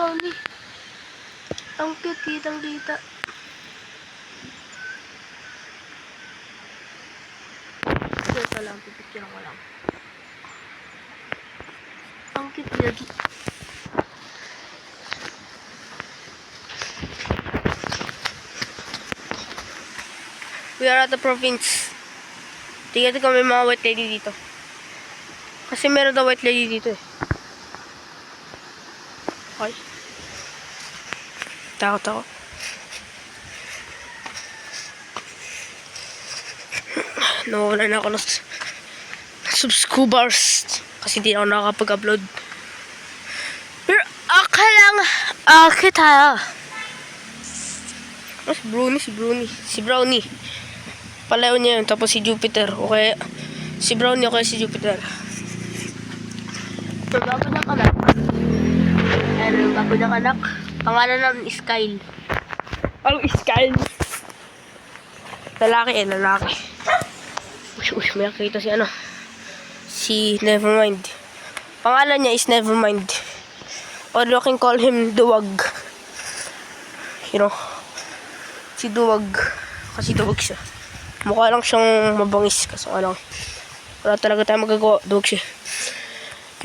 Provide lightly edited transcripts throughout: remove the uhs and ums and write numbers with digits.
brownie. Ang cute, kitang-kita. Ito lang, pipicture ko lang. Ang cute niya. We are at the province. Tingnan ko may mga white lady dito. Kasi meron daw white lady dito eh. Okay. Takot ako. Nawala na ako ng subscribers. Kasi hindi ako nakakapag-upload. Pero okay lang. Okay tayo. Si Brownie. Palayo niya yun. Tapos si Jupiter. Okay. Si Brownie okay si Jupiter. So, bago niyang anak. Bago niyang anak. Pangalan namin is Kyle. Anong is Kyle? Lalaki. May nakita si Nevermind. Pangalan niya is Nevermind. Or you can call him Duwag. You know. Si Duwag. Kasi duwag siya. Mukha lang siyang mabangis. Kasi wala talaga tayong magagawa. Duwag siya.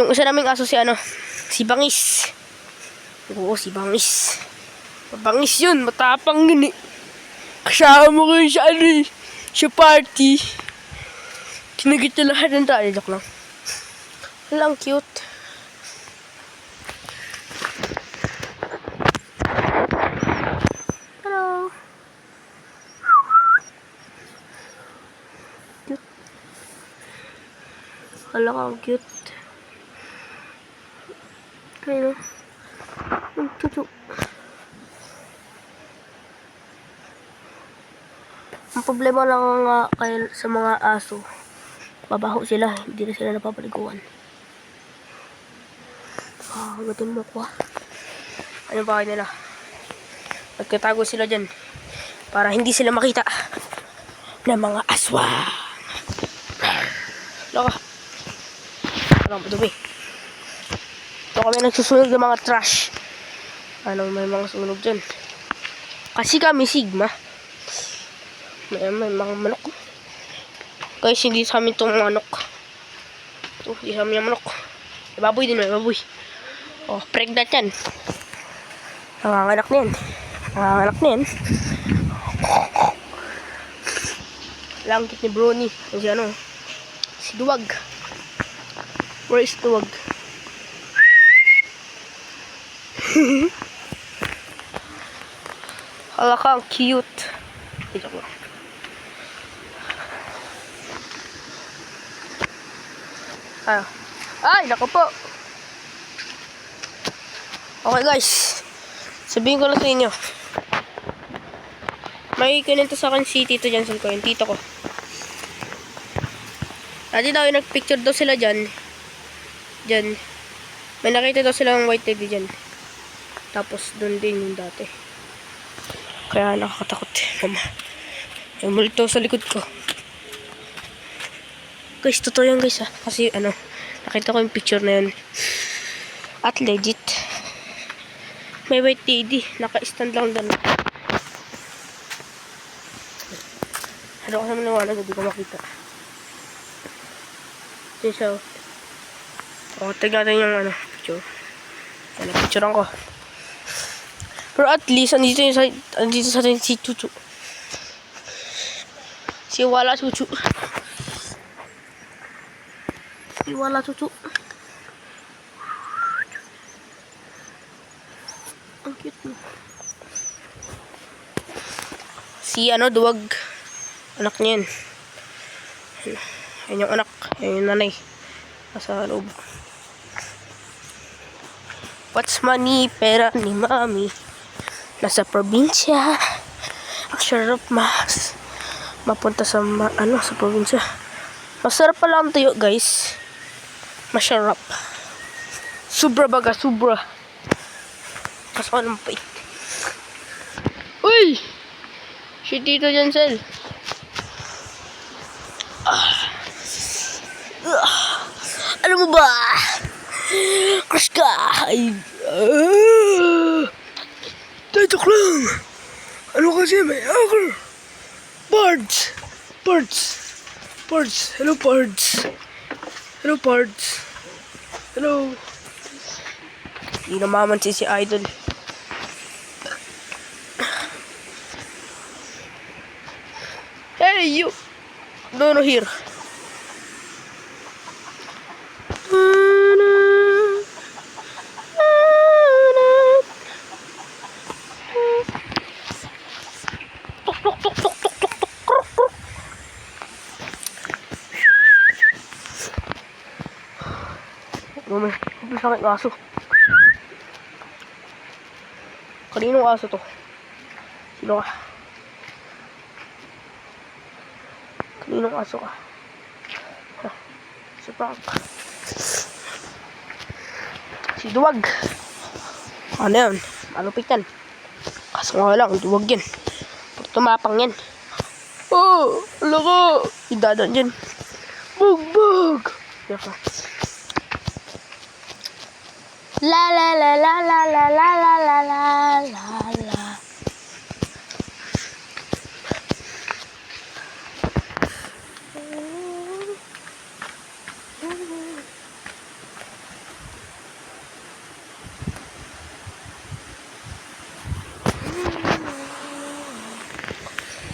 Yung isa naming aso si Bangis. Oo, si Bangis. Mabangis yun. Matapang yun eh. Kasama ko yun sa party. Kinagit na lahat ng tali. Joke lang. Walang cute. Hello. Cute. Wala kang cute. Ayun. Ang tutu. Ang problema lang nga sa mga aso, babaho sila, hindi na sila napapaliguan. Hagatin mo ko. Ano ba nila? Nagtatago sila dyan para hindi sila makita ng mga aswang. Laka. Parang madumi. Ito kami nagsusunog ng mga trash. May mga sunog dyan. Kasi kami Sigma. May mga manok. Guys, hindi sa amin itong manok. Ito, hindi sa amin yung manok. May baboy din, may baboy. Oh, pregnant yan. Nanganganak na yan. Langkit ni Brownie. Si Duwag. Where is Duwag? Hala ka, ang cute. Ito ko. Ay, naku po. Okay guys. Sabihin ko lang sa inyo. May kinento sa akin si Tito Jansel ko, yung tito ko. Dati daw yung nagpicture daw sila dyan. May nakita daw silang white lady dyan. Tapos doon din yung dati. Kaya nakakatakot. May multo sa likod ko. Guys, totoo yan guys ha. Kasi nakita ko yung picture na yun. At legit. May white lady. Naka-stand lang doon. Ano ko naman nawala, hindi ko makita. Ito siya. Tignan natin yung picture. Picturean ko. Pero at least, andito sa atin si Chuchu. Si Wala Chuchu. Ang cute mo. Si Duwag. Anak niya yan. Yan yung anak. Yan yung nanay. Nasa loob. What's money? Pera ni mami. Nasa probinsya. Ang sarap mapunta sa sa probinsya. Masarap pala ang tuyo guys. Masarap. Sobra baga, sobra. Mas anong pait. Uy! Si Tito Jansel. Ano mo ba? Crush ka! Joke lang! Ano kasi may hacker? Pards! Pards! Pards! Hello, Pards! Hello, Pards! Hello! Hindi namamansin si Idol. Hey, you! No, here. May sakit ng aso. Kaninong aso to? Sino ka? Kaninong aso ka? Si Frank. Si Duwag. Ano yan? Malupit yan. Kaso nga lang, Duwag yan. Pag tumapang yan. Oh! Ala ka! Idadan yan. Bug! Yaka. La la la la la la la la la la la.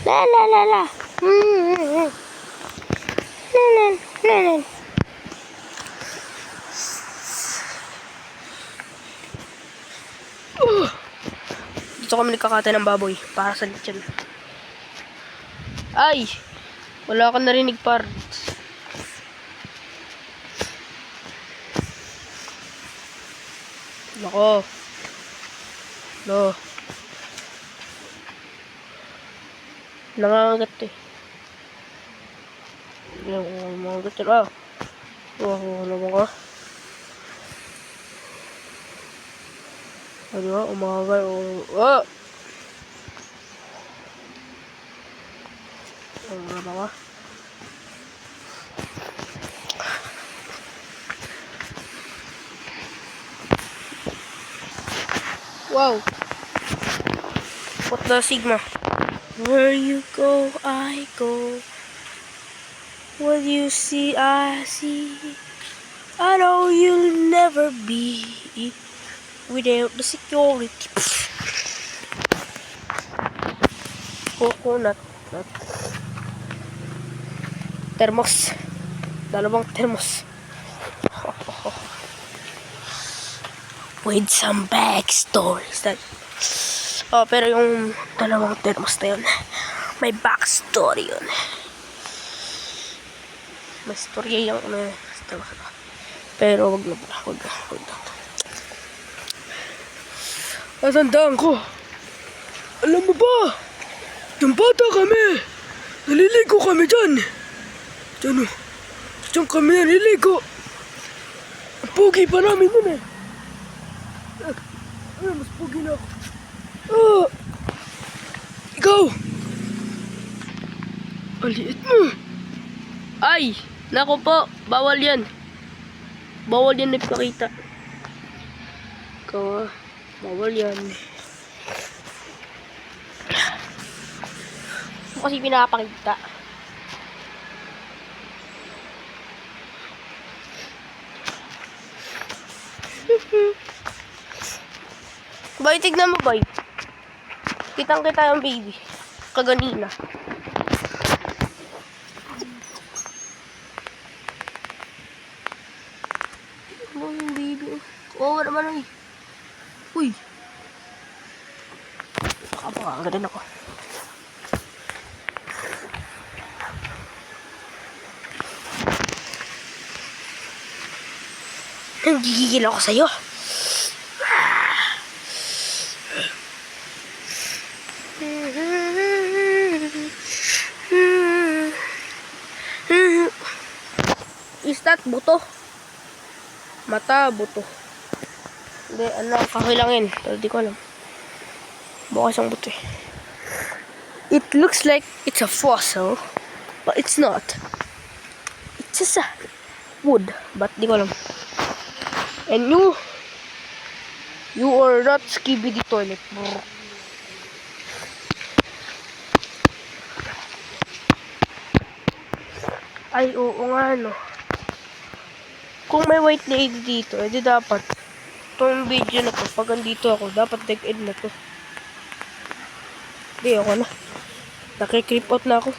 La la la la. La. Dito kami nagkakatay ng baboy para sa lechon. Ay! Wala ka narinig, Pards. Nako. No. Nangangagat eh. Nangangagat eh. Ah. Ano mo ka? Ano ba? Umagal. Ah! Ano ba ka? Wow! What the Sigma? Where you go, I go. What you see, I see. I know you'll never be without the security. Coconut. Thermos. Dalawang thermos. With some backstories. Oh, pero yung dalawang thermos na yun, may backstory yun. May story yung pero wag na. Natandaan ko. Alam mo ba? Yung bata kami. Naliligo kami dyan. Diyan kami naliligo. Ang pogi pa namin nun eh. Mas pogi na ako. Ikaw. Ang liit mo. Ay! Naku po, bawal yan. Bawal yan nagpakita. Ikaw, bawal yan. Kasi pinapakita. Boy, tignan mo, boy. Kitang-kita yung baby. Kaganina. Ano yung baby? Oo, naman ay. Uy. Nakapakanga din ako. Nanggigigil ako sa'yo. Is that buto? Mata, buto. Hindi, ano, kakilangin. Pero di ko alam. Baka isang buto eh. It looks like it's a fossil, but it's not. It's just a wood, but di ko alam. And you are not Skibidi toilet. Ay, oo nga, no. Kung may white lady dito, edi dapat itong video na to, pag andito ako, dapat dead end na to. Hindi, ako na. Nakikreep out na ako.